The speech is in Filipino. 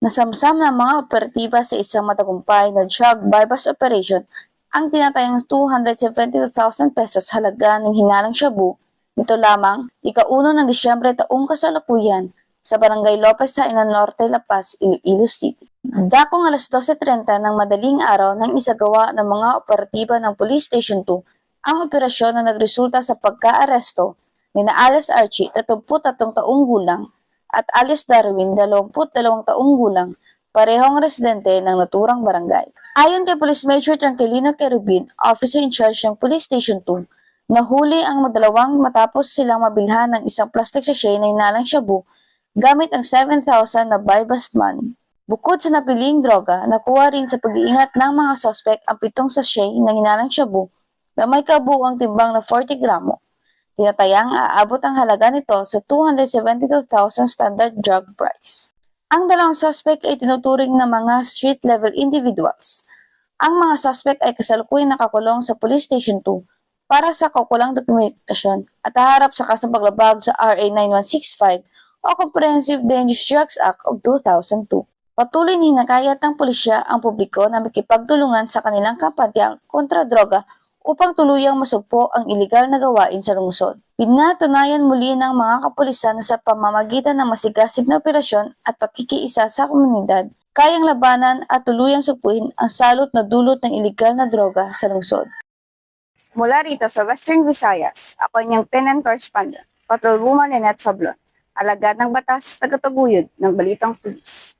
Nasamsam ng mga operatiba sa isang matagumpay na drug bypass operation ang tinatayang 272,000 pesos halaga ng hinalang shabu nito lamang ika-1 ng Disyembre taong kasalukuyan sa Barangay Lopez Hainan Norte, La Paz, Iloilo City. Dakong alas 12:30 ng madaling araw nang isagawa ng mga operatiba ng Police Station 2 ang operasyon na nagresulta sa pagka-aresto ni na Alice Archie, 33 taong gulang, at Alice Darwin, 22 taong gulang, parehong residente ng naturang barangay. Ayon kay Police Major Tranquilino Querubin, officer in charge ng Police Station 2, nahuli ang dalawang matapos silang mabilhan ng isang plastic sachet na hinalang shabu gamit ang 7,000 na buy-bust money. Bukod sa napiling droga, nakuha rin sa pag-iingat ng mga sospek ang 7 sachet na hinalang shabu na may kabuuang timbang na 40 gramo. Tinatayang aabot ang halaga nito sa 272,000 standard drug price. Ang dalawang suspect ay tinuturing na mga street-level individuals. Ang mga suspect ay kasalukuyang nakakulong sa Police Station 2 para sa kaukulang dokumentasyon at haharap sa kasong paglabag sa RA 9165 o Comprehensive Dangerous Drugs Act of 2002. Patuloy na hinakayat ng pulisya ang publiko na makipagtulungan sa kanilang kampanya kontra droga upang tuluyang masugpo ang ilegal na gawain sa lungsod. Pinatunayan muli ng mga kapulisan na sa pamamagitan ng masigasig na operasyon at pakikiisa sa komunidad, kayang labanan at tuluyang sugpuin ang salot na dulot ng ilegal na droga sa lungsod. Mula rito sa Western Visayas, ako inyong PNN correspondent, Patrolwoman Lynette Sablon, alagad ng batas, tagataguyod ng Balitang Pulis.